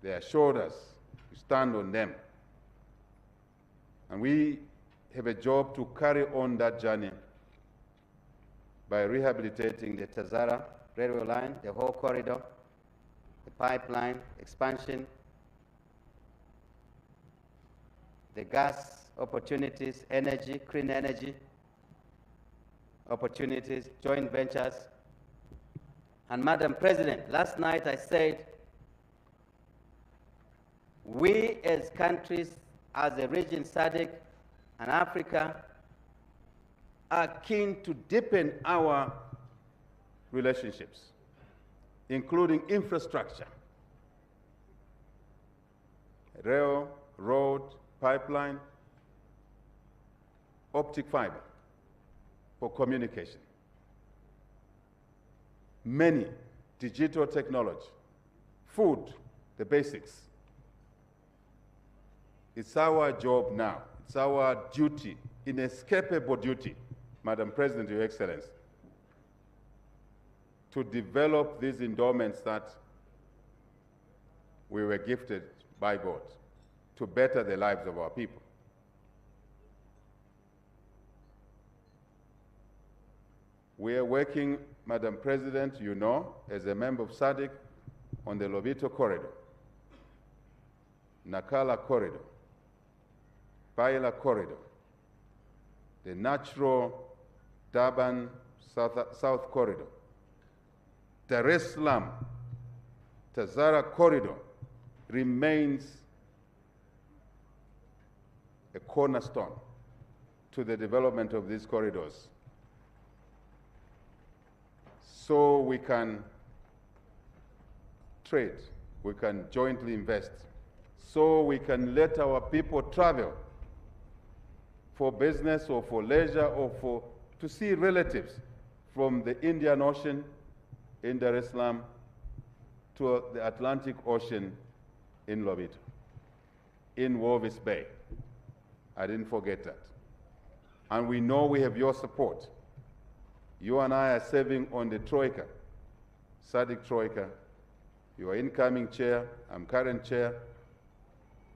They assured us to stand on them. And we have a job to carry on that journey by rehabilitating the Tazara railway line, the whole corridor, the pipeline expansion, the gas opportunities, energy, clean energy opportunities, joint ventures. And Madam President, last night I said, we as countries, as a region, SADC and Africa, are keen to deepen our relationships, including infrastructure, rail, road, pipeline, optic fiber for communication, many digital technology, food, the basics. It's our job now. It's our duty, inescapable duty, Madam President, Your Excellency, to develop these endowments that we were gifted by God to better the lives of our people. We are working, Madam President, you know, as a member of SADC on the Lobito corridor, Nakala corridor, Baila corridor, the natural Durban South corridor, Dar es Salaam Tazara corridor remains a cornerstone to the development of these corridors, so we can trade, we can jointly invest, so we can let our people travel for business or for leisure or to see relatives from the Indian Ocean in Dar es Salaam to the Atlantic Ocean in Lobito, in Walvis Bay. I didn't forget that. And we know we have your support. You and I are serving on the Troika, SADC Troika. You are incoming chair, I'm current chair.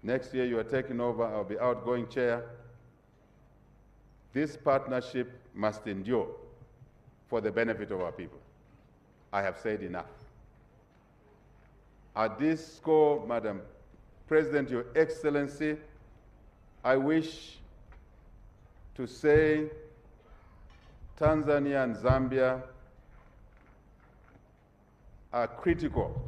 Next year you are taking over, I'll be outgoing chair. This partnership must endure for the benefit of our people. I have said enough. At this score, Madam President, Your Excellency, I wish to say Tanzania and Zambia are critical.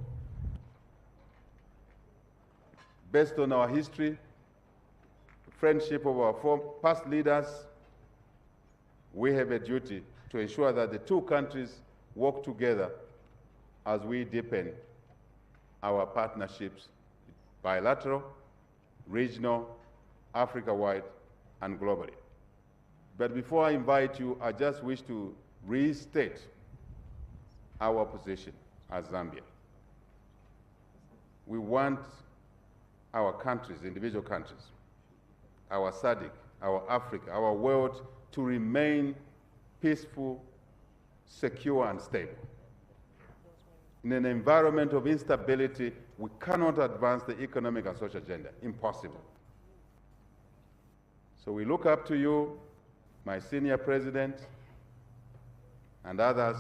Based on our history, friendship of our past leaders, we have a duty to ensure that the two countries work together as we deepen our partnerships, bilateral, regional, Africa-wide, and globally. But before I invite you, I just wish to restate our position as Zambia. We want our countries, individual countries, our SADC, our Africa, our world to remain peaceful, secure, and stable. In an environment of instability, we cannot advance the economic and social agenda. Impossible. So we look up to you, my senior president, and others,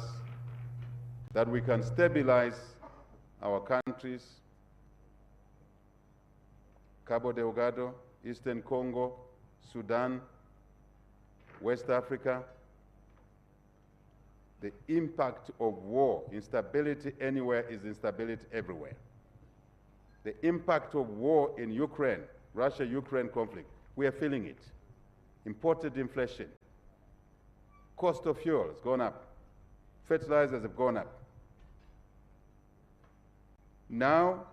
that we can stabilize our countries, Cabo Delgado, Eastern Congo, Sudan, West Africa. The impact of war, instability anywhere is instability everywhere. The impact of war in Ukraine, Russia-Ukraine conflict, we are feeling it. Imported inflation, cost of fuel has gone up, fertilizers have gone up. Now,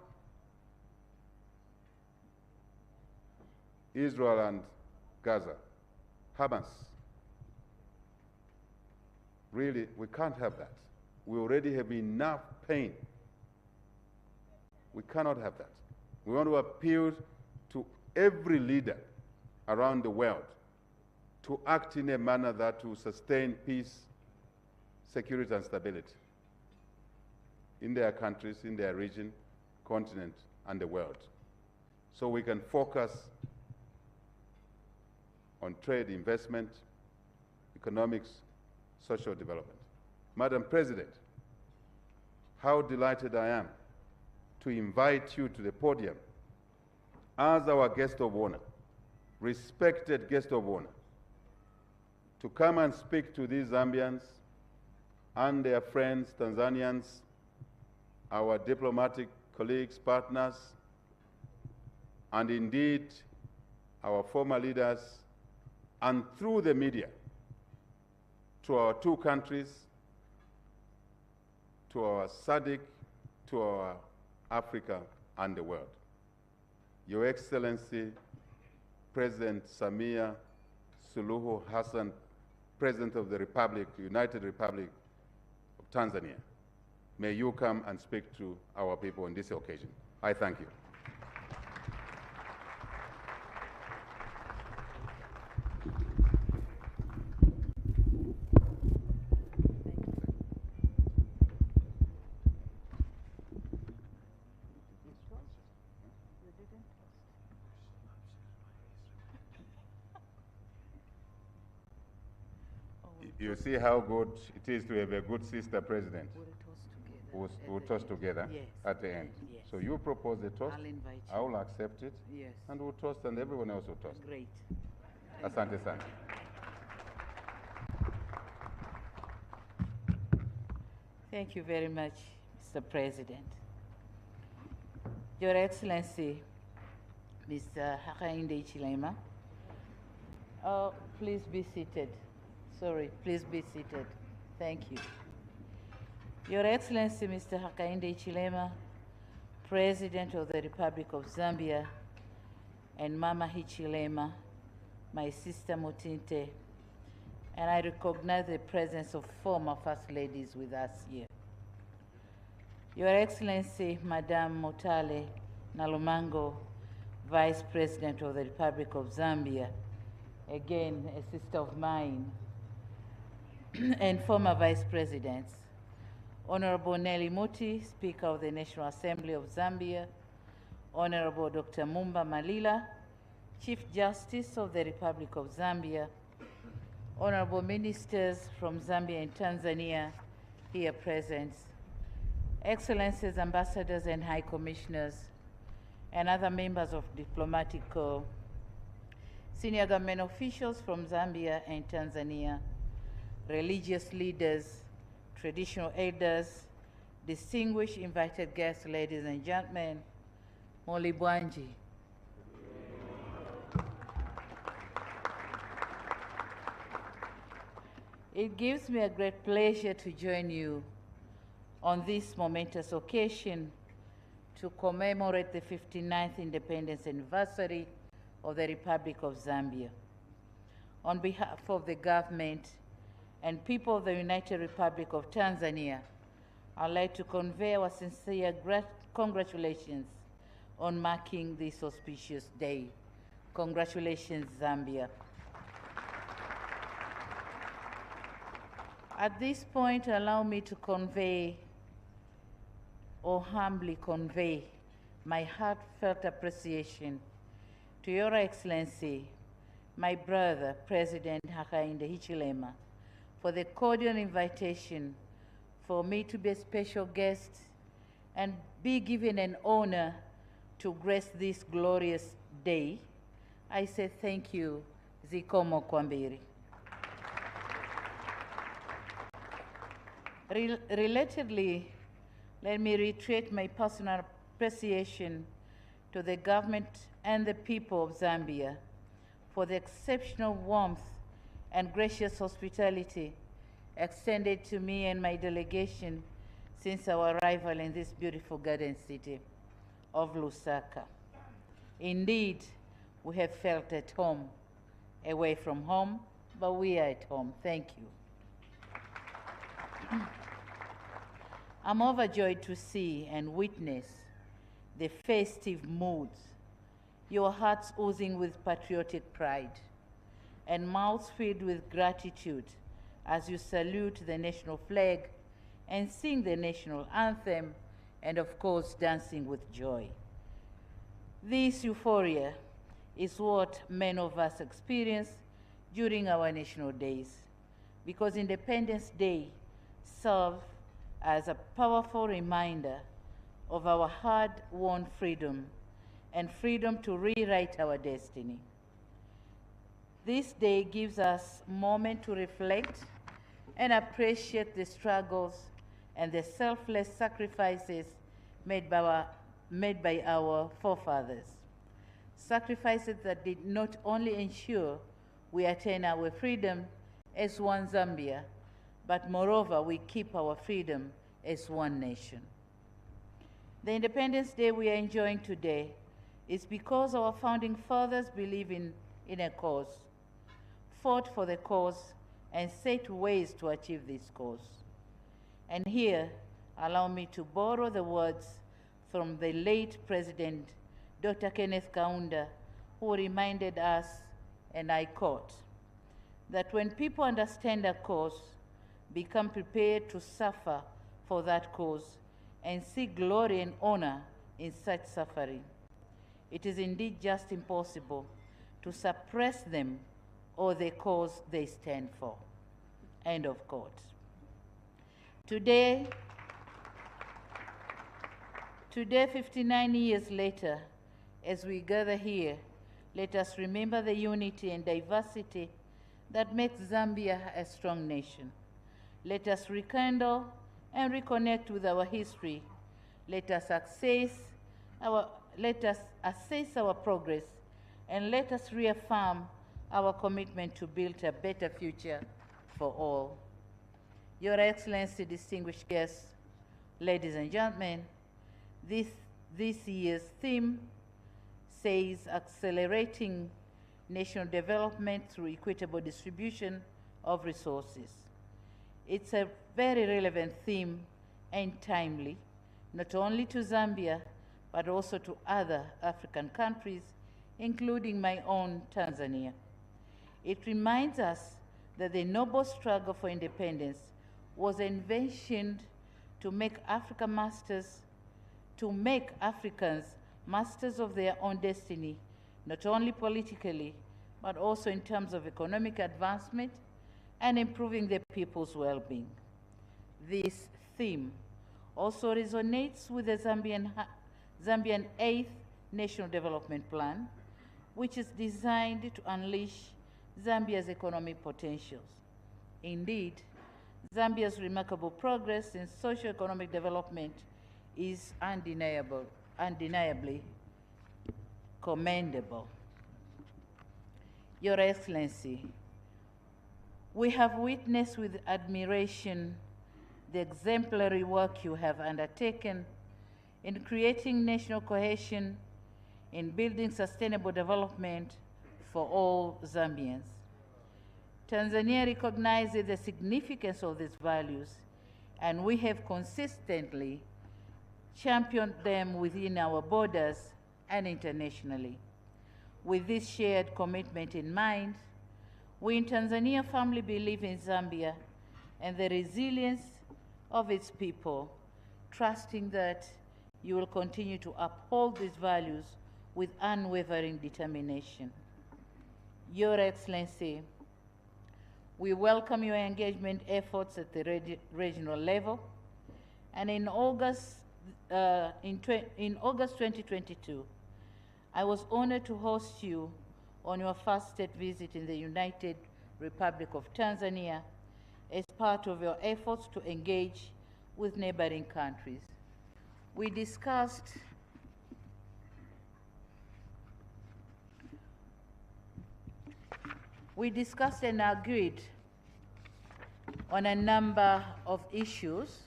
Israel and Gaza, Hamas. Really, we can't have that. We already have enough pain. We cannot have that. We want to appeal to every leader around the world to act in a manner that will sustain peace, security, and stability in their countries, in their region, continent, and the world, so we can focus on trade, investment, economics, social development. Madam President, how delighted I am to invite you to the podium as our guest of honor, respected guest of honor, to come and speak to these Zambians and their friends, Tanzanians, our diplomatic colleagues, partners, and indeed our former leaders, and through the media, to our two countries, to our SADC, to our Africa and the world. Your Excellency, President Samia Suluhu Hassan, President of the Republic, United Republic of Tanzania, may you come and speak to our people on this occasion. I thank you. You see how good it is to have a good sister president who toast together Yes. at the end. Yes. So you propose the toast, I'll invite you. I will accept it, Yes. and we'll toast, and everyone else will toast. Great. Asante sana. Thank you very much, Mr. President. Your Excellency, Mr. Hakainde Hichilema. Oh, please be seated. Sorry, please be seated. Thank you. Your Excellency, Mr. Hakainde Hichilema, President of the Republic of Zambia, and Mama Hichilema, my sister Mutinte, and I recognize the presence of former First Ladies with us here. Your Excellency, Madame Motale Nalumango, Vice President of the Republic of Zambia, again, a sister of mine, and former Vice Presidents, Honorable Nelly Muti, Speaker of the National Assembly of Zambia, Honorable Dr. Mumba Malila, Chief Justice of the Republic of Zambia, Honorable Ministers from Zambia and Tanzania here present, Excellencies, Ambassadors and High Commissioners, and other members of diplomatic corps, senior government officials from Zambia and Tanzania, religious leaders, traditional elders, distinguished invited guests, ladies and gentlemen, Moli Bwanji. It gives me a great pleasure to join you on this momentous occasion to commemorate the 59th independence anniversary of the Republic of Zambia. On behalf of the government and people of the United Republic of Tanzania, I'd like to convey our sincere congratulations on marking this auspicious day. Congratulations, Zambia. At this point, allow me to convey, or humbly convey, my heartfelt appreciation to Your Excellency, my brother, President Hakainde Hichilema, for the cordial invitation for me to be a special guest and be given an honor to grace this glorious day. I say thank you, Zikomo Kwambiri. Relatedly, let me reiterate my personal appreciation to the government and the people of Zambia for the exceptional warmth and gracious hospitality extended to me and my delegation since our arrival in this beautiful garden city of Lusaka. Indeed, we have felt at home, away from home, but we are at home. Thank you. I'm overjoyed to see and witness the festive moods, your hearts oozing with patriotic pride, and mouths filled with gratitude as you salute the national flag and sing the national anthem, and of course, dancing with joy. This euphoria is what many of us experience during our national days, because Independence Day serves as a powerful reminder of our hard-won freedom and freedom to rewrite our destiny. This day gives us a moment to reflect and appreciate the struggles and the selfless sacrifices made by our forefathers. Sacrifices that did not only ensure we attain our freedom as one Zambia, but moreover, we keep our freedom as one nation. The Independence Day we are enjoying today is because our founding fathers believed in a cause, fought for the cause, and set ways to achieve this cause. And here, allow me to borrow the words from the late President Dr. Kenneth Kaunda, who reminded us, and I quote, that when people understand a cause, become prepared to suffer for that cause, and seek glory and honor in such suffering, it is indeed just impossible to suppress them or the cause they stand for. End of quote. Today, 59 years later, as we gather here, let us remember the unity and diversity that makes Zambia a strong nation. Let us rekindle and reconnect with our history. Let us assess our progress, and let us reaffirm our commitment to build a better future for all. Your Excellency, distinguished guests, ladies and gentlemen, this year's theme says accelerating national development through equitable distribution of resources. It's a very relevant theme and timely, not only to Zambia, but also to other African countries, including my own Tanzania. It reminds us that the noble struggle for independence was envisioned to make Africans masters of their own destiny, not only politically, but also in terms of economic advancement and improving their people's well-being. This theme also resonates with the Zambian 8th National Development Plan, which is designed to unleash Zambia's economic potentials. Indeed, Zambia's remarkable progress in socio-economic development is undeniably commendable. Your Excellency, we have witnessed with admiration the exemplary work you have undertaken in creating national cohesion, in building sustainable development for all Zambians. Tanzania recognizes the significance of these values, and we have consistently championed them within our borders and internationally. With this shared commitment in mind, we in Tanzania firmly believe in Zambia and the resilience of its people, trusting that you will continue to uphold these values with unwavering determination. Your Excellency, we welcome your engagement efforts at the regional level, and in August 2022, I was honored to host you on your first state visit in the United Republic of Tanzania as part of your efforts to engage with neighboring countries. We discussed and agreed on a number of issues,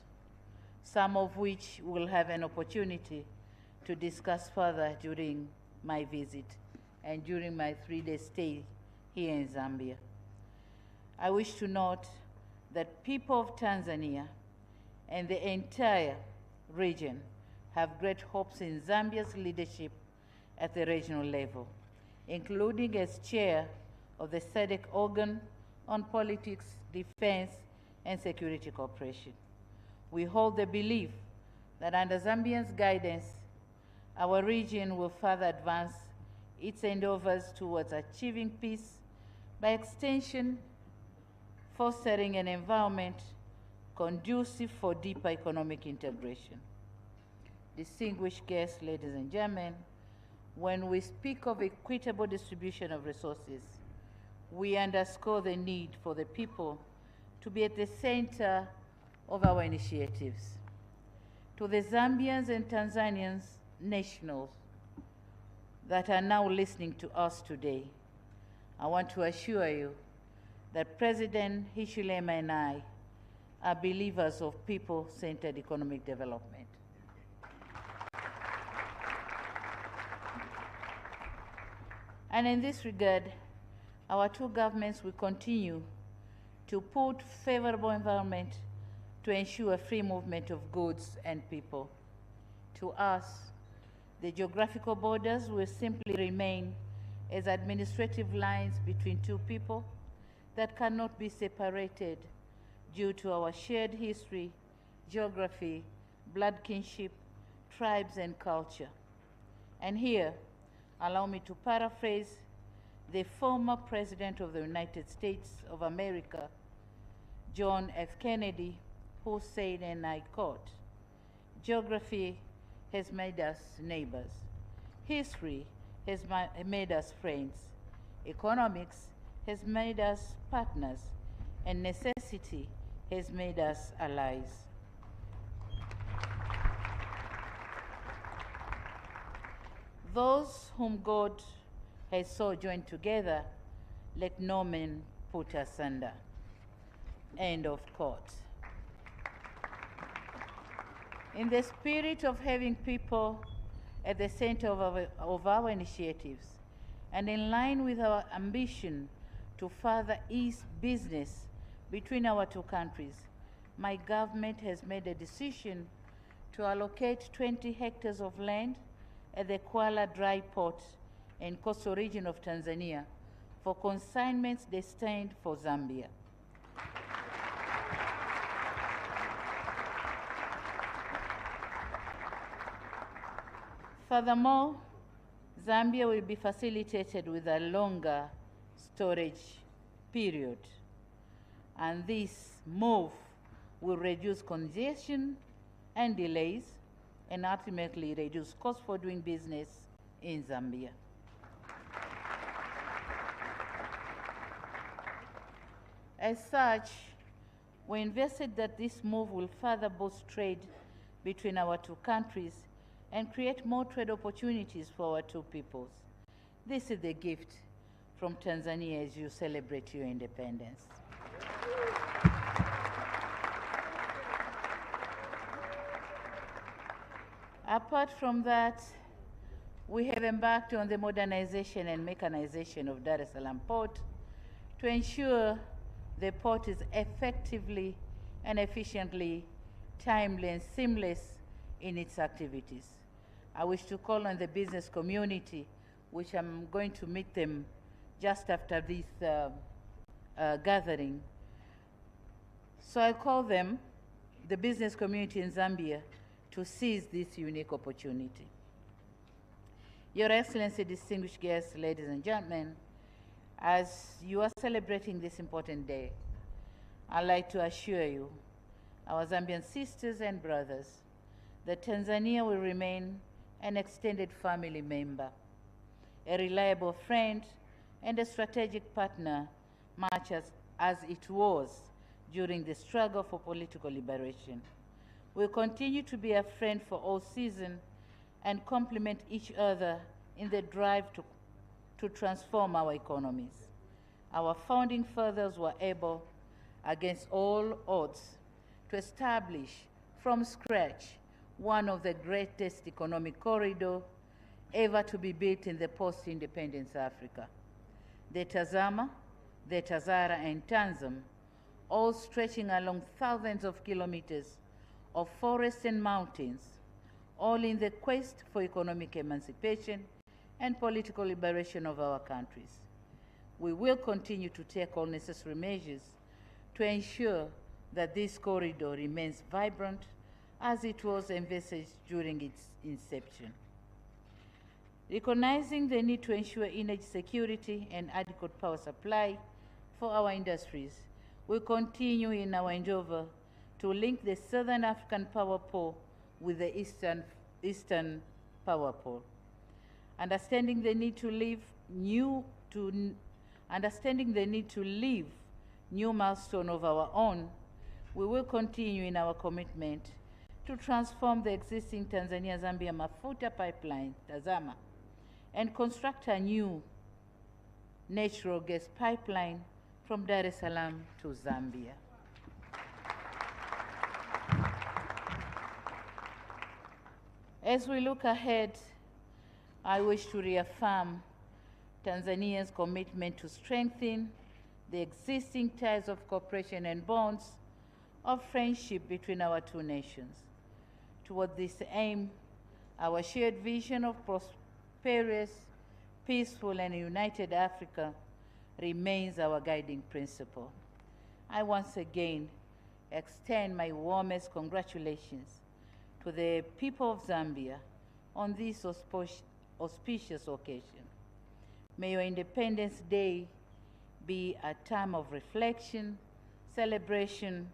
some of which we'll have an opportunity to discuss further during my visit and during my 3-day stay here in Zambia. I wish to note that people of Tanzania and the entire region have great hopes in Zambia's leadership at the regional level, including as chair of the SADC organ on politics, defense, and security cooperation. We hold the belief that under Zambians' guidance, our region will further advance its endeavors towards achieving peace, by extension, fostering an environment conducive for deeper economic integration. Distinguished guests, ladies and gentlemen, when we speak of equitable distribution of resources, we underscore the need for the people to be at the center of our initiatives. To the Zambians and Tanzanians nationals that are now listening to us today, I want to assure you that President Hichilema and I are believers of people-centered economic development. And in this regard, our two governments will continue to put favorable environment to ensure free movement of goods and people. To us, the geographical borders will simply remain as administrative lines between two people that cannot be separated due to our shared history, geography, blood kinship, tribes, and culture. And here, allow me to paraphrase the former President of the United States of America, John F. Kennedy, who said, and I quote, "Geography has made us neighbors. History has made us friends. Economics has made us partners, and necessity has made us allies." Those whom God has so joined together, let no man put asunder. End of quote. In the spirit of having people at the center of our initiatives, and in line with our ambition to further ease business between our two countries, my government has made a decision to allocate 20 hectares of land at the Kwala Dry Port in coastal region of Tanzania for consignments destined for Zambia. Furthermore, Zambia will be facilitated with a longer storage period, and this move will reduce congestion and delays and ultimately reduce costs for doing business in Zambia. As such, we invested that this move will further boost trade between our two countries and create more trade opportunities for our two peoples. This is the gift from Tanzania as you celebrate your independence. Apart from that, we have embarked on the modernization and mechanization of Dar es Salaam Port to ensure the port is effectively and efficiently, timely and seamless in its activities. I wish to call on the business community, which I'm going to meet them just after this gathering. So I call them, the business community in Zambia, to seize this unique opportunity. Your Excellency, distinguished guests, ladies and gentlemen, as you are celebrating this important day, I'd like to assure you, our Zambian sisters and brothers, that Tanzania will remain an extended family member, a reliable friend, and a strategic partner, much as it was during the struggle for political liberation. We'll continue to be a friend for all seasons and complement each other in the drive to transform our economies. Our founding fathers were able, against all odds, to establish from scratch one of the greatest economic corridors ever to be built in the post-independence Africa. The Tazama, the Tazara, and Tanzam, all stretching along thousands of kilometers of forests and mountains, all in the quest for economic emancipation and political liberation of our countries. We will continue to take all necessary measures to ensure that this corridor remains vibrant as it was envisaged during its inception. Recognizing the need to ensure energy security and adequate power supply for our industries, we continue in our endeavor to link the Southern African power pool with the Eastern power pool. Understanding the need to leave new milestone of our own, we will continue in our commitment to transform the existing Tanzania-Zambia Mafuta pipeline, TAZAMA, and construct a new natural gas pipeline from Dar es Salaam to Zambia. As we look ahead, I wish to reaffirm Tanzania's commitment to strengthen the existing ties of cooperation and bonds of friendship between our two nations. Toward this aim, our shared vision of prosperous, peaceful, and united Africa remains our guiding principle. I once again extend my warmest congratulations to the people of Zambia on this auspicious occasion. May your Independence Day be a time of reflection, celebration,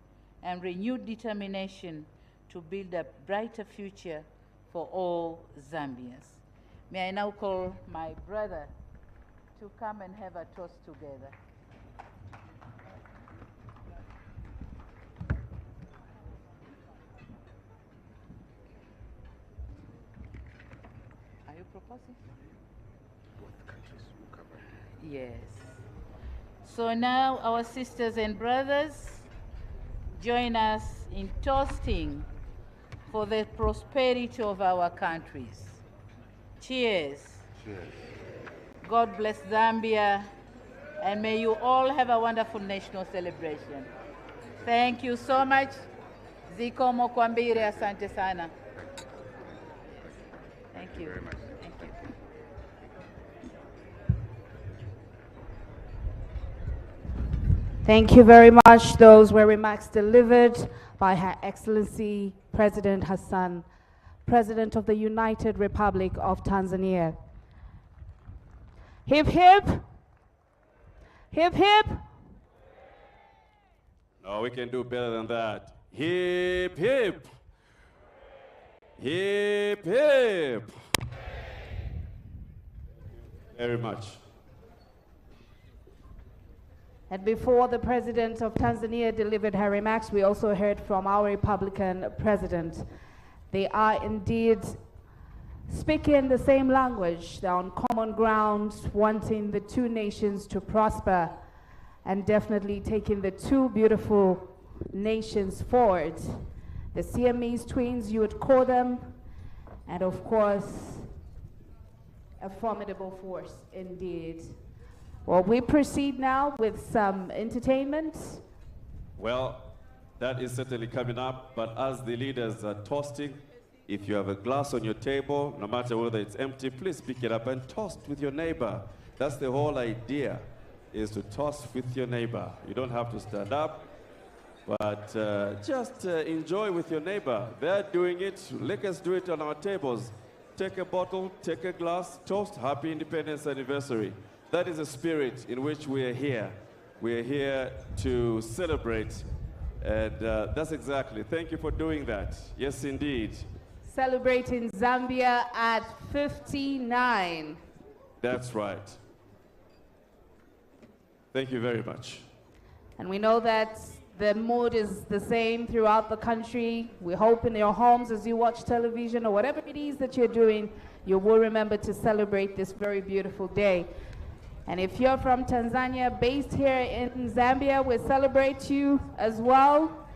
and renewed determination to build a brighter future for all Zambians. May I now call my brother to come and have a toast together. Are you proposing? Both countries will cover. Yes. So now our sisters and brothers join us in toasting for the prosperity of our countries. Cheers. Cheers. God bless Zambia, and may you all have a wonderful national celebration. Thank you so much. Zikomo kwambire, asante sana. Thank you. Very much. Thank you. Thank you very much. Those were remarks delivered by Her Excellency President Hassan, President of the United Republic of Tanzania. Hip, hip. Hip, hip. No, we can do better than that. Hip, hip. Hip, hip. Very much. And before the President of Tanzania delivered her remarks, we also heard from our Republican President. They are indeed speaking the same language. They're on common ground, wanting the two nations to prosper and definitely taking the two beautiful nations forward. The Siamese twins, you would call them, and of course, a formidable force indeed. Well, we proceed now with some entertainment. Well, that is certainly coming up, but as the leaders are toasting, if you have a glass on your table, no matter whether it's empty, please pick it up and toast with your neighbor. That's the whole idea, is to toast with your neighbor. You don't have to stand up, but just enjoy with your neighbor. They're doing it, let us do it on our tables. Take a bottle, take a glass, toast, happy Independence Anniversary. That is the spirit in which we are here. We are here to celebrate, and that's exactly. Thank you for doing that. Yes, indeed. Celebrating Zambia at 59. That's right. Thank you very much. And we know that the mood is the same throughout the country. We hope in your homes as you watch television or whatever it is that you're doing, you will remember to celebrate this very beautiful day. And if you're from Tanzania, based here in Zambia, we celebrate you as well.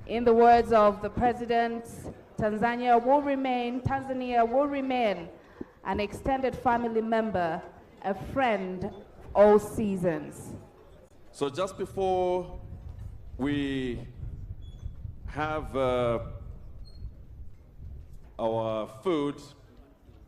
In the words of the President, Tanzania will remain an extended family member, a friend all seasons. So just before we have our food,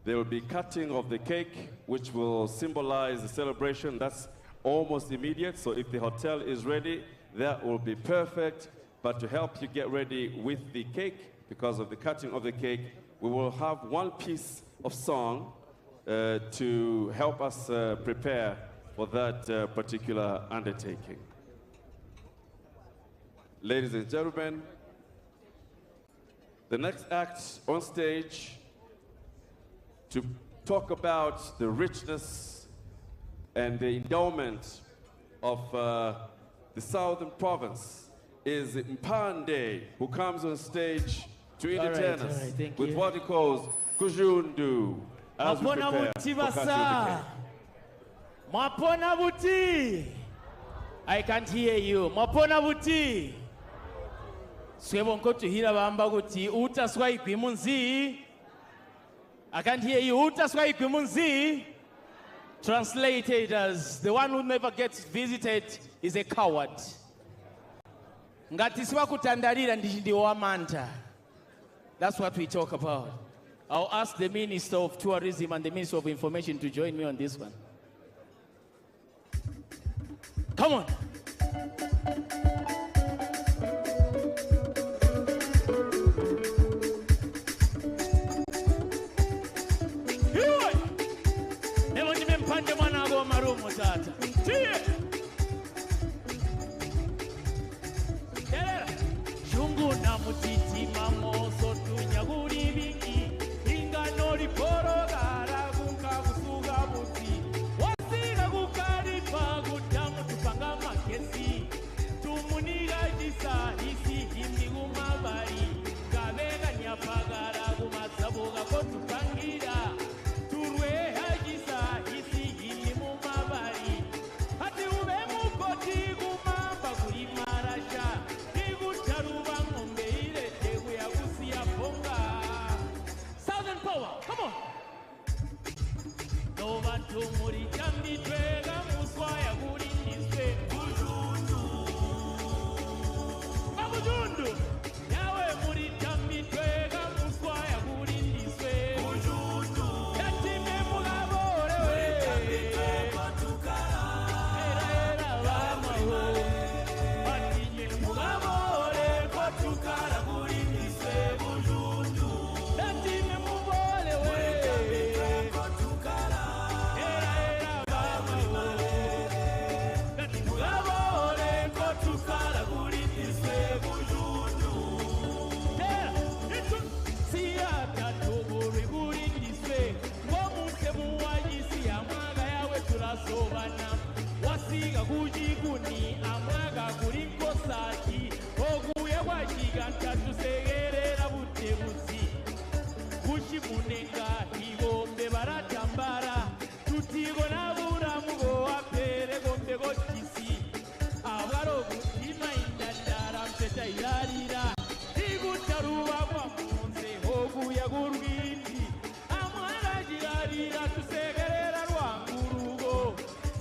there will be cutting of the cake, which will symbolize the celebration. That's almost immediate, so if the hotel is ready, that will be perfect. But to help you get ready with the cake, because of the cutting of the cake, we will have one piece of song to help us prepare for that particular undertaking. Ladies and gentlemen, the next act on stage to talk about the richness and the endowment of the southern province is Mpande, who comes on stage to entertain us with what he calls Kujundu, as we prepare for Akishiriki. Mapona buti. I can't hear you. Mapona buti. Swebonko tuhira bamba guti utaswa ikwimunzi. I can't hear you. Utaswa ikwimunzi. Translated as the one who never gets visited is a coward. Ngatiswa kutandarira ndi wamanta. That's what we talk about. I'll ask the Minister of Tourism and the Minister of Information to join me on this one. Come on. Shungu na mutiti mamoso tunyaguri bingi ingano riporo gara gunka gusuga buti wasiga gukaripa gutamu tupanga makesi tumuniga jisa isi hindi gumabari kabega nyapagara gumasaboga ko tupangira turwe hajisa isi hindi mumabari hati ube mukoti gumamba kuri marasha Southern power, come on. No one to muri jambi twega muswaya guri niswe bujundu. Babujundu. Yawe muri jambi twega muswaya guri niswe bujundu. Yatime mugabore we. Jambi twega tukara. Era bama ho. Atinye mugabore kwa tukara guri niswe bujundu. Yatime mubole we. Jambi twega tukara. Era bama ho. Yatime mugabore kwa tukara guri niswe bujundu. Tera, itu siya tuburi guri niswe. Wamuse muwajisi amaga yawe turasobana. Wasiga kujiguni amaga kuri kosati. Oguye wajiganta tusegerera butebuzi. Kushimunenga igombe baratambara. Tutigo nabura mugo apere gombe gokisi. Abaro gutima indandara mpeta irarira. Igutaruba kwa munze oguye gurwindi. Amara jirarira tusegerera rwangurugo.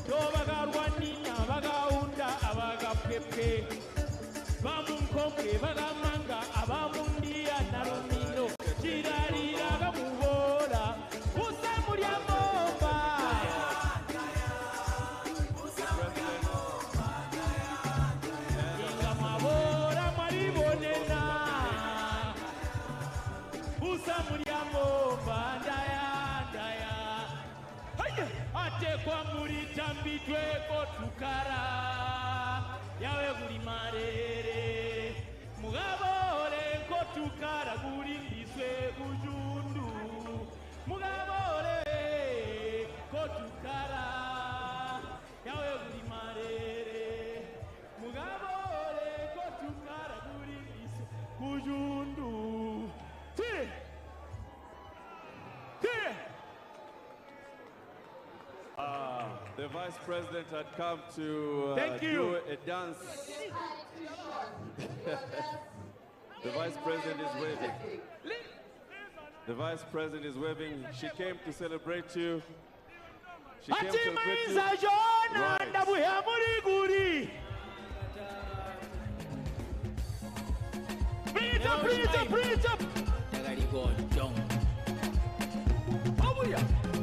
Tobagarwa nina bagaunda abagapepe. Bamunkombe bagamanga abamundia naromino. Jirarira gamubora. Usamurya momba. Inga mabora maribonena. Usamurya momba ndaya. Haye ate kwa muri tambi tweko tukara. Yawe guri marere. Mugabore ko tukara guri ndiswe bujundu. Mugabore ko tukara. Yawe guri marere. Mugabore ko tukara guri ndiswe bujundu. Tire. Tire. The Vice President had come to Thank you. do a dance. The Vice President is waving. The Vice President is waving. She came to celebrate you. She came to celebrate you. Hatimaiza Jona Right. ndabuya muri guri. Preach up.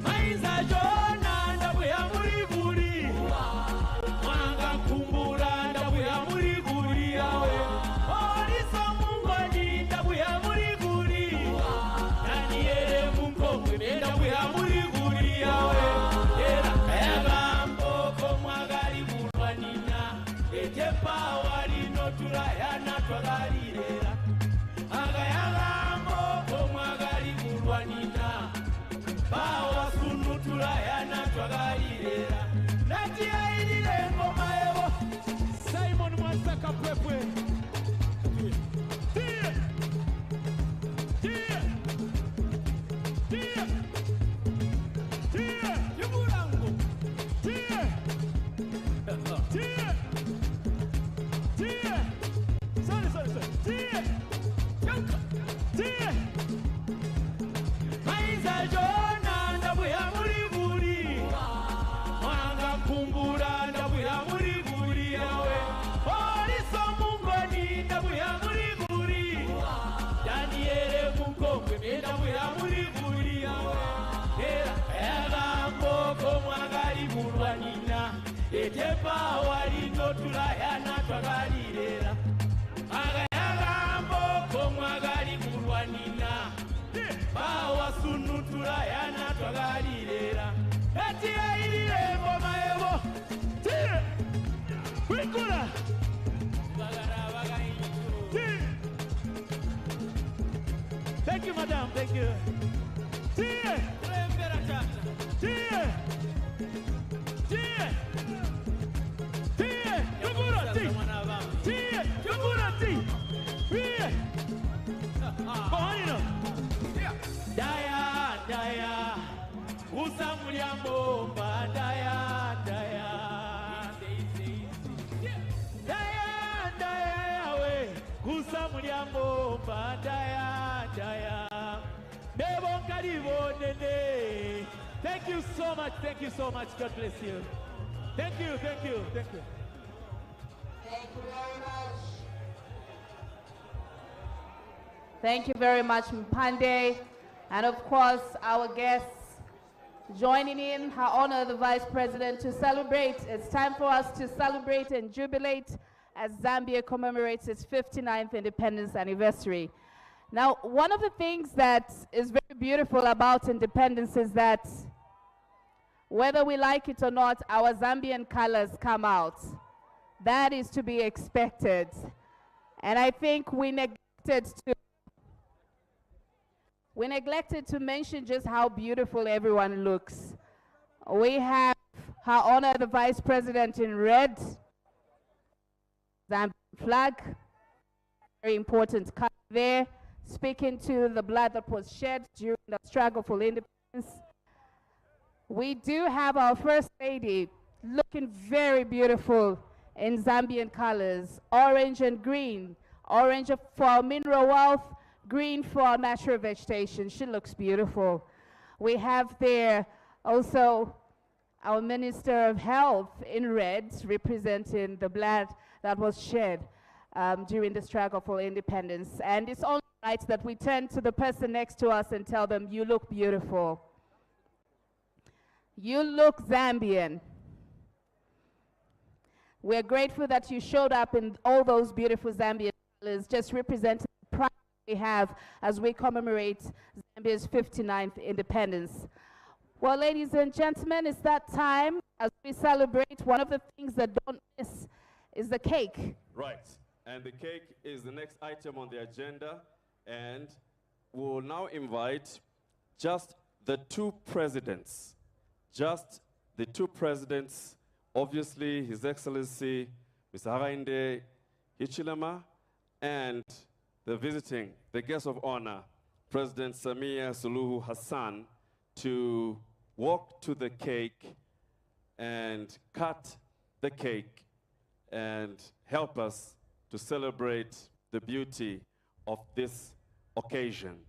Maiza Jona ndabuya muri guri. Mwanga kumbura ndabuya muri guri yawe. Orisa mungwani ndabuya muri guri. Daniele mungombe ndabuya muri guri bawa sunu tulayana twagalirera nati ayirire ngoma ewo Simon Mwasaka Pwepwe Etepa walino tulayana twagalirera agayagambo komwagali kulwanina bawa sunu tulayana twagalirera eti ayirire ngoma ewo tire kwikula bagara bagayitu. Thank you, madam. Thank you. Tire rembera tata tire Daya, usamulya mbomba, daya. Daya, we, usamulya mbomba, daya. Nebo karibo nene. Thank you so much, God bless you. Thank you. Thank you very much. Thank you very much, Mpande. And of course, our guests joining in her honor, the Vice President, to celebrate. It's time for us to celebrate and jubilate as Zambia commemorates its 59th independence anniversary. Now, one of the things that is very beautiful about independence is that whether we like it or not, our Zambian colors come out. That is to be expected. And I think we neglected to mention just how beautiful everyone looks. We have Her Honor the Vice President in red, Zambian flag, very important color there, speaking to the blood that was shed during the struggle for independence. We do have our First Lady looking very beautiful in Zambian colors, orange and green, orange for mineral wealth, green for natural vegetation. She looks beautiful. We have there also our Minister of Health in red, representing the blood that was shed during the struggle for independence. And it's only right that we turn to the person next to us and tell them, you look beautiful. You look Zambian. We're grateful that you showed up in all those beautiful Zambian colors, just representing the pride we have as we commemorate Zambia's 59th independence. Well, ladies and gentlemen, it's that time as we celebrate. One of the things that don't miss is the cake. Right, and the cake is the next item on the agenda, and we'll now invite just the two presidents. Just the two presidents, obviously His Excellency Mr. Hakainde Hichilema, and the guest of honor, President Samia Suluhu Hassan, to walk to the cake and cut the cake and help us to celebrate the beauty of this occasion.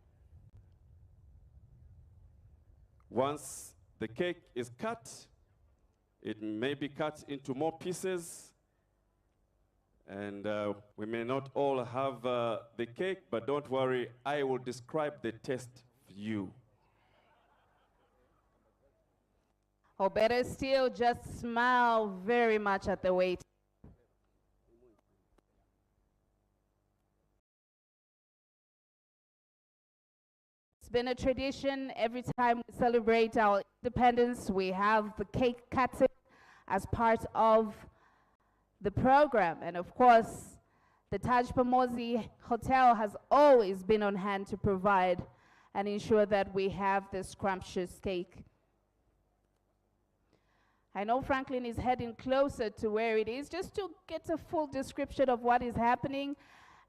Once the cake is cut, it may be cut into more pieces, and we may not all have the cake, but don't worry, I will describe the taste for you. Or better still, just smile very much at the waiter. It's been a tradition every time we celebrate our independence, we have the cake cutting as part of the program. And of course, the Taj Pamosi Hotel has always been on hand to provide and ensure that we have this scrumptious cake. I know Franklin is heading closer to where it is, just to get a full description of what is happening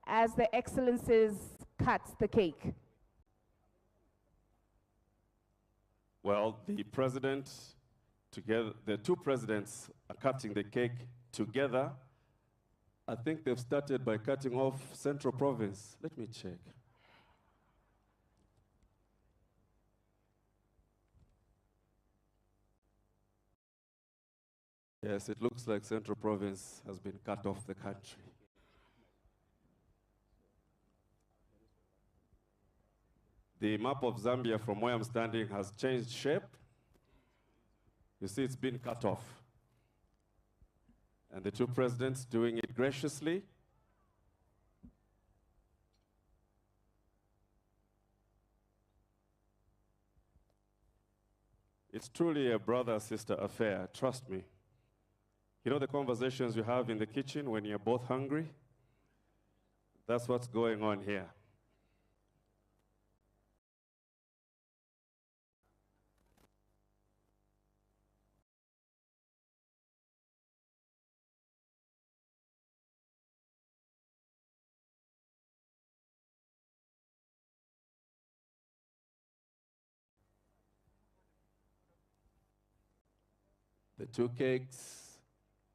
as the Excellencies cut the cake. Well, the president, together, the two presidents are cutting the cake together. I think they've started by cutting off Central Province. Let me check. Yes, it looks like Central Province has been cut off the country. The map of Zambia from where I'm standing has changed shape. You see, it's been cut off. And the two presidents doing it graciously. It's truly a brother-sister affair, trust me. You know the conversations you have in the kitchen when you're both hungry? That's what's going on here. The two cakes,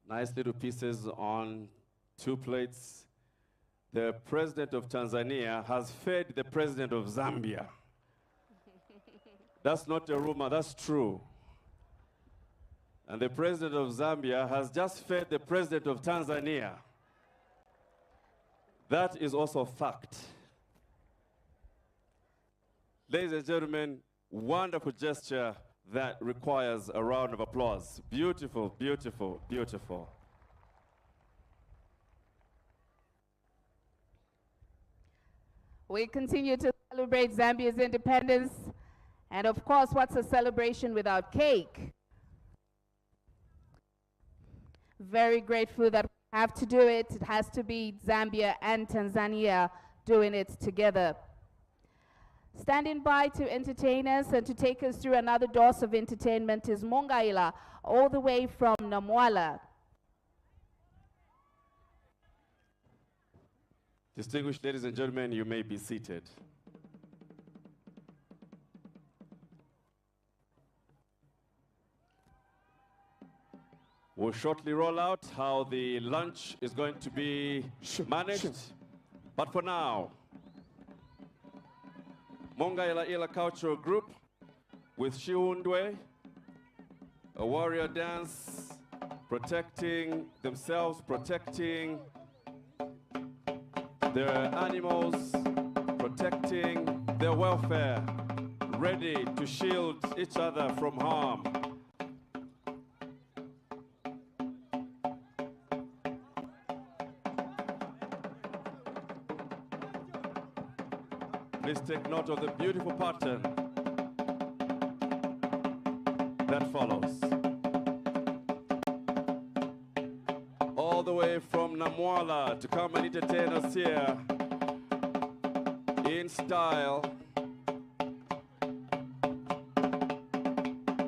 nice little pieces on two plates. The president of Tanzania has fed the president of Zambia. That's not a rumor, that's true. And the president of Zambia has just fed the president of Tanzania. That is also a fact. Ladies and gentlemen, wonderful gesture that requires a round of applause. Beautiful, beautiful, beautiful. We continue to celebrate Zambia's independence. And of course, what's a celebration without cake? Very grateful that we have to do it. It has to be Zambia and Tanzania doing it together. Standing by to entertain us and to take us through another dose of entertainment is Mongaila, all the way from Namwala. Distinguished ladies and gentlemen, you may be seated. We'll shortly roll out how the lunch is going to be managed. But for now, Mongaila Ila Cultural Group with Shiundwe, a warrior dance, protecting themselves, protecting their animals, protecting their welfare, ready to shield each other from harm. Please take note of the beautiful pattern that follows. All the way from Namwala to come and entertain us here in style.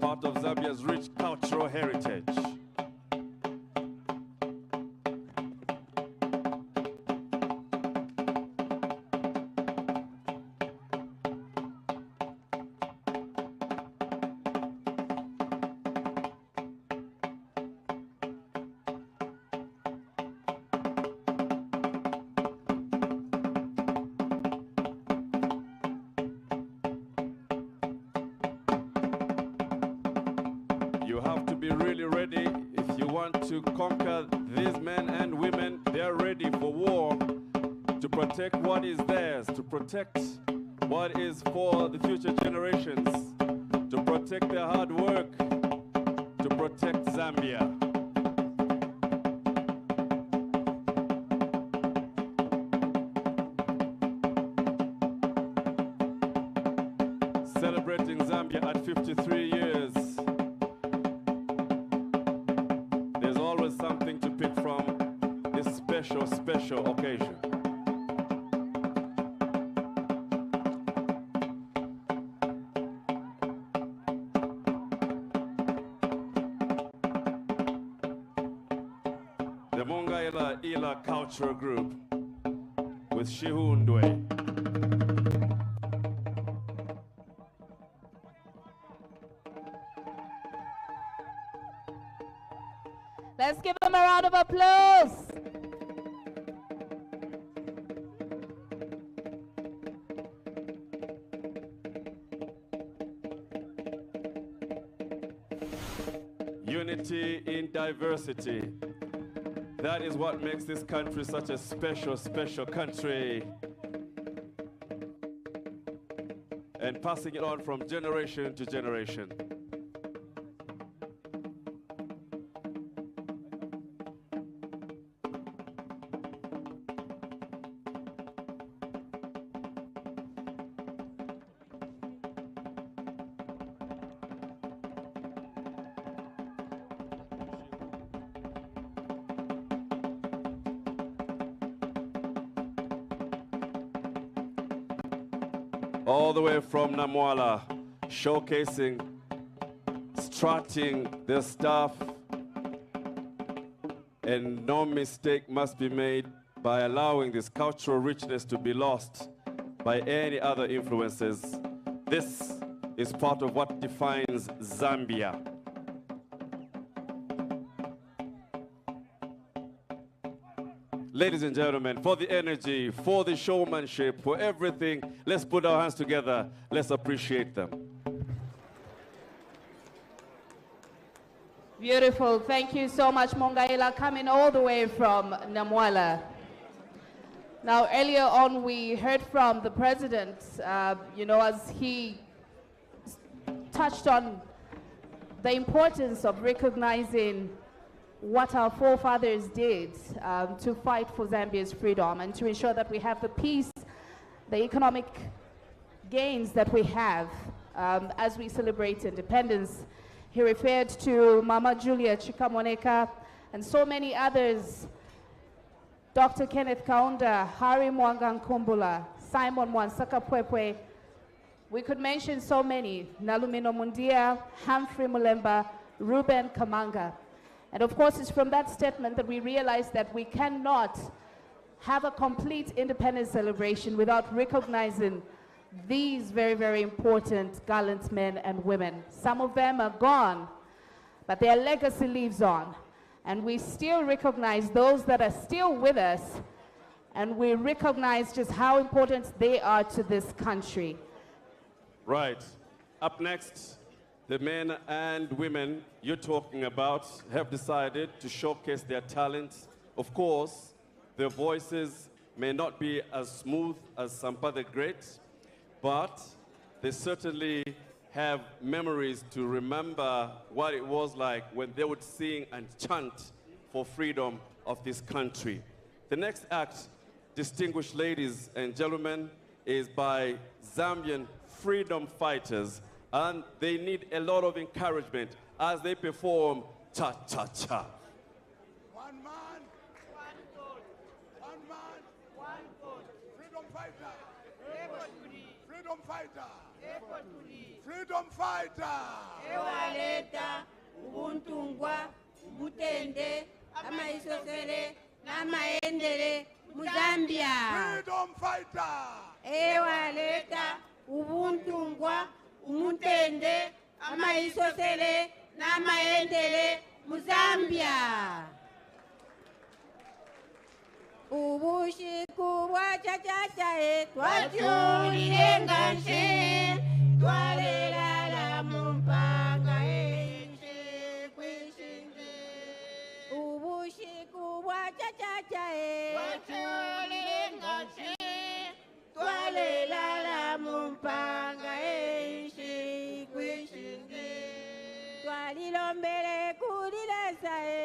Part of Zambia's rich cultural heritage. You have to be really ready if you want to conquer these men and women. They are ready for war, to protect what is theirs, to protect what is for the future generations, to protect their hard work, to protect Zambia. Celebrating Zambia at 53 years. There's always something to pick from this special, special occasion. Mungaila Cultural Group with Shihundwe. Let's give them a round of applause. Unity in diversity. That is what makes this country such a special, special country. And passing it on from generation to generation. All the way from Namwala, showcasing, strutting their stuff, and no mistake must be made by allowing this cultural richness to be lost by any other influences. This is part of what defines Zambia. Ladies and gentlemen, for the energy, for the showmanship, for everything, let's put our hands together. Let's appreciate them. Beautiful. Thank you so much, Mungaila, coming all the way from Namwala. Now, earlier on, we heard from the president, as he touched on the importance of recognizing what our forefathers did to fight for Zambia's freedom and to ensure that we have the peace, the economic gains that we have as we celebrate independence. He referred to Mama Julia Chikamoneka and so many others, Dr. Kenneth Kaunda, Hari Mwangankumbula, Simon Mwansaka-Pwepwe. We could mention so many, Nalumino Mundia, Humphrey Mulemba, Ruben Kamanga. And of course, it's from that statement that we realize that we cannot have a complete independence celebration without recognizing these very, very important gallant men and women. Some of them are gone, but their legacy lives on. And we still recognize those that are still with us, and we recognize just how important they are to this country. Right. Up next, the men and women you're talking about have decided to showcase their talents. Of course, their voices may not be as smooth as Sampa the Great, but they certainly have memories to remember what it was like when they would sing and chant for freedom of this country. The next act, distinguished ladies and gentlemen, is by Zambian freedom fighters, and they need a lot of encouragement as they perform cha-cha-cha. One man, one vote. One man, one vote. Freedom fighter. Freedom fighter. Freedom fighter. Ewaleta, ubuntungwa, ubutende, amaisosele, namaendele, Muzambia. Freedom fighter. Ewaleta, ubuntungwa, umutende, amaisosele, namaendele, Muzambia. Ubushiku bwa chachachae, twachulile nganshe, twalelala mumpanga enche kwishinje. Ubushiku bwa chachachae, twachulile nganshe, twalelala mumpanga enche kwishinje. Twalilombele kulilesae,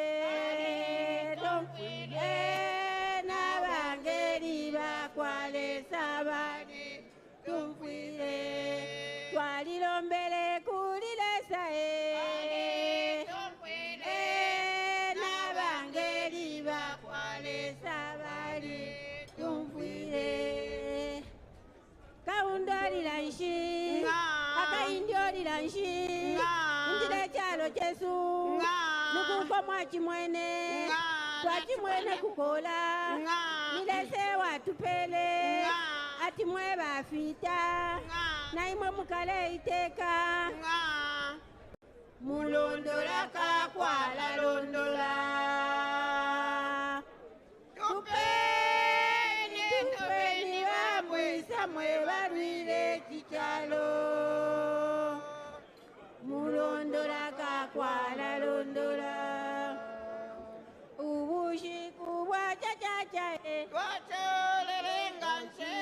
tomfile. Kwale sabane tumfile twalilombele kulilesa tumfile nabangeli bakwale sabane tumfile kaundolila nshi akaindolila nshi ndile chalo chesu nukuko mwachi mwene twachimwene kukola nilese watupele ati mwe bafita naimwe mukale iteka mulondola kakwala londola tupeni bamwisa mwe balwile chichalo mulondola kakwala londola ubushiku bwa chachachae twatolelenganse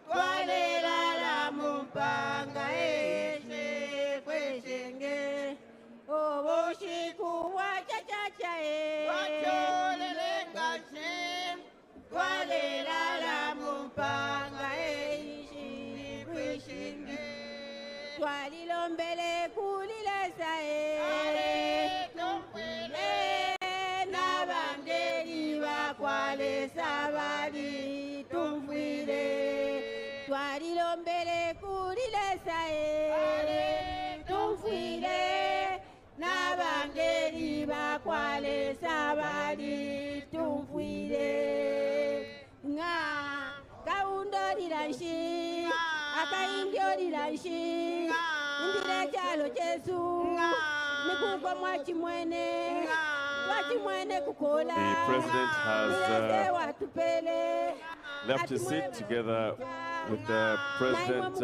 twalelala mumpanga ese kwesenge ubushiku bwa chachachae twatolelenganse twalelala mumpanga ese kwesenge twalilombele kulilesae nabangeli bakwale sabali tumfwile twalilombele kulilesae tumfwile nabangeli bakwale sabali tumfwile nga kaundolilanshi akaindyolilanshi ndile chalo chesu nikuko mwachimwene twachimwene kukola The president has watupele left his seat together with President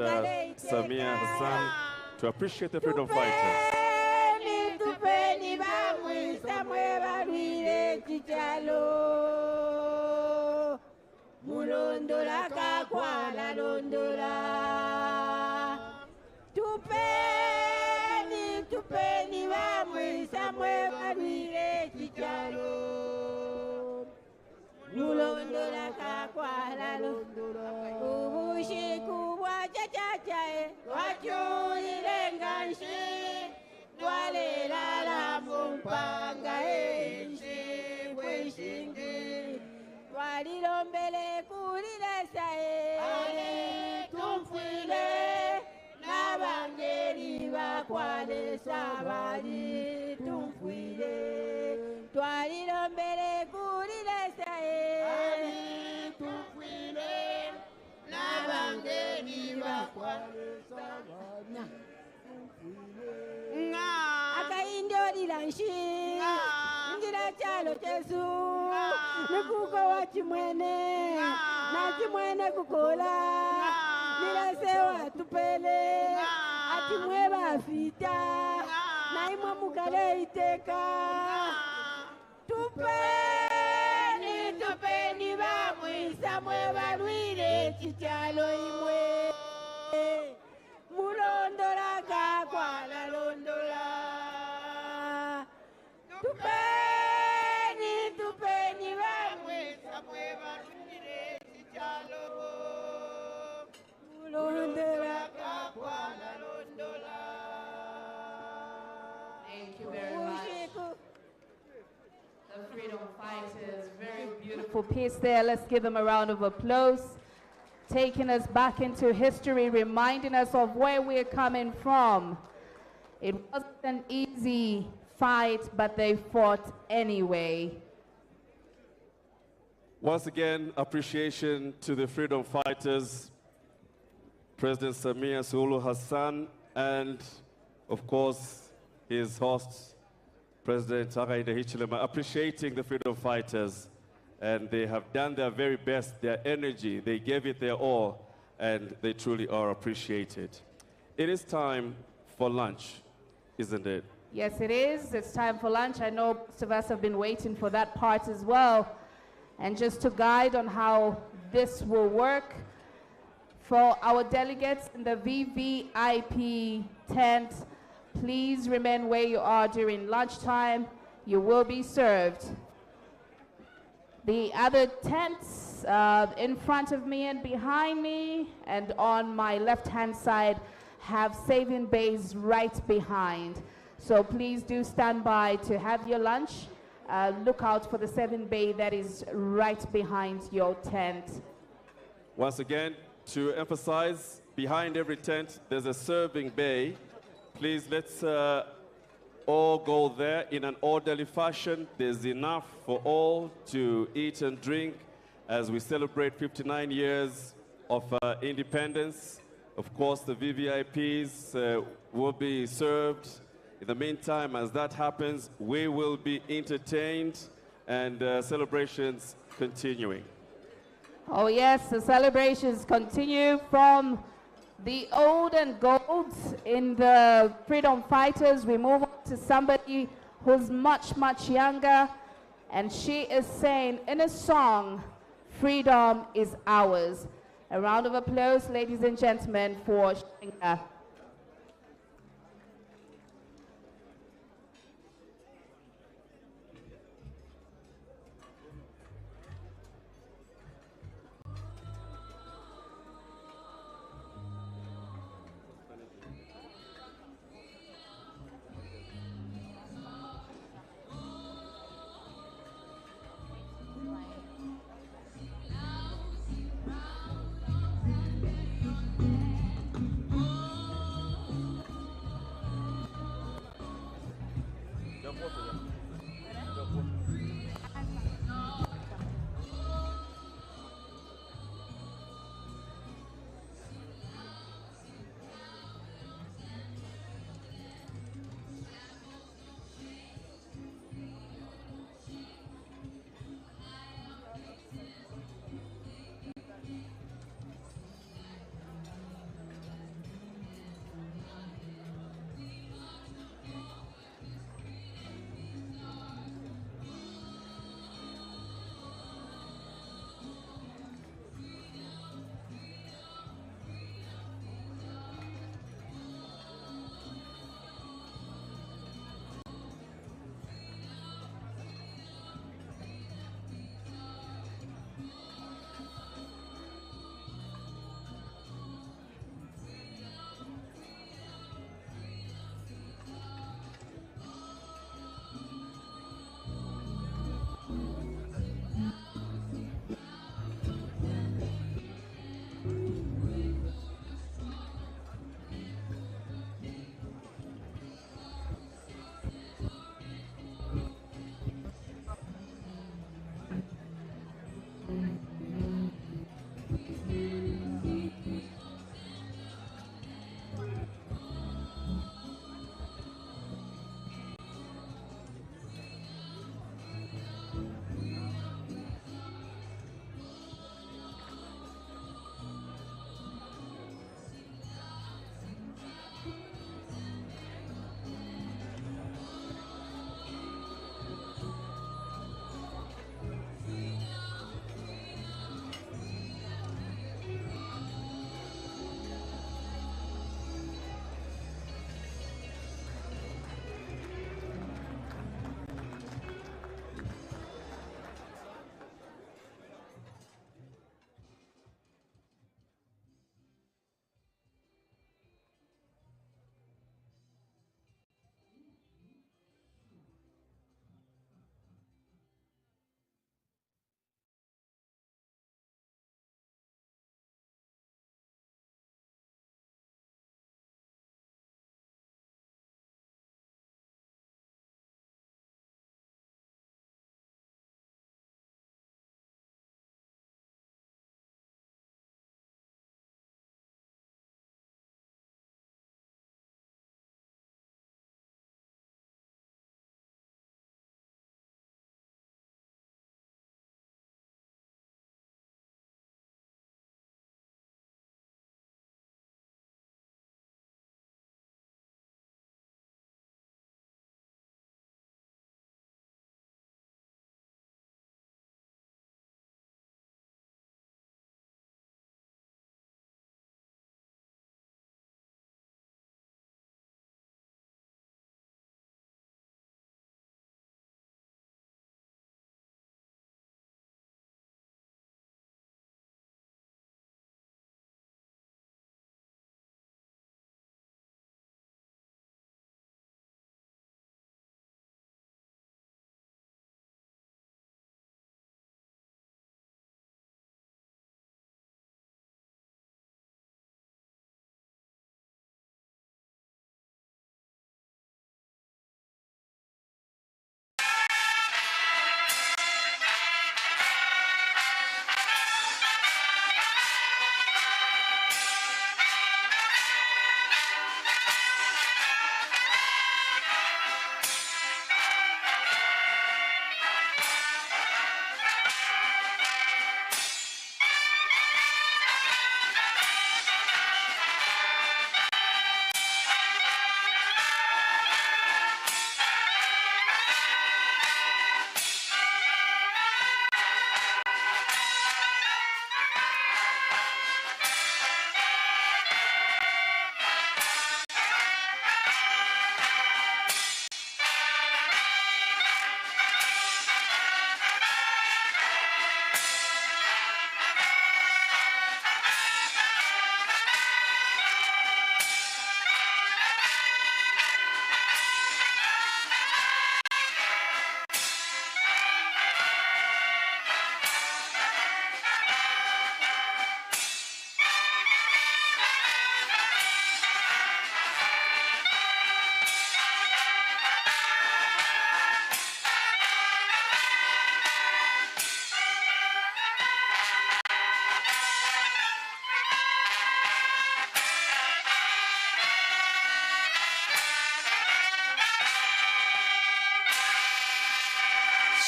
Samia Hassan to appreciate the freedom fighters. Tupeni bamwisa mwe balwile chichalo mulondola kakwala londola tupeni bamwisa mwe balwile chichalo mulondola kakwala londola ubushiku bwa chachachae twachulilenganshi twalelala mumpanga enshi kweshingi twalilombele kulilesae tumfwile nabangeli bakwale sabali tumfwile twalilombele kulilesae tumfwile nabangeli bakwale sabali akaindyolilanshi ndila chalo chesu nikuko wachimwene nachimwene kukola nilese watupele atimwe bafita naimwe mukale iteka tupeni bamwisa mwe balwile chichalo imwe mulondola kakwala londola tupeni bamwisa mwe balwile chichalo mulondola kakwala londola. Thank you very much. The freedom fighters, very beautiful piece there. Let's give them a round of applause. Taking us back into history, reminding us of where we're coming from. It wasn't an easy fight, but they fought anyway. Once again, appreciation to the freedom fighters, President Samia Suluhu Hassan, and of course, his host, President Hakainde Hichilema, appreciating the freedom fighters. And they have done their very best, their energy, they gave it their all, and they truly are appreciated. It is time for lunch, isn't it? Yes, it is. It's time for lunch. I know most of us have been waiting for that part as well. And just to guide on how this will work, for our delegates in the VVIP tent, please remain where you are during lunchtime. You will be served. The other tents in front of me and behind me and on my left-hand side have saving bays right behind. So please do stand by to have your lunch. Look out for the 7 bay that is right behind your tent. Once again, to emphasize, behind every tent, there's a serving bay. Please, let's all go there in an orderly fashion. There's enough for all to eat and drink as we celebrate 59 years of independence. Of course, the VVIPs will be served. In the meantime, as that happens, we will be entertained and celebrations continuing. Oh yes, the celebrations continue from the old and golds in the freedom fighters. We move on to somebody who's much, much younger, and she is saying in a song, "Freedom is ours." A round of applause, ladies and gentlemen, for Shinga.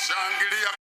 Shangilia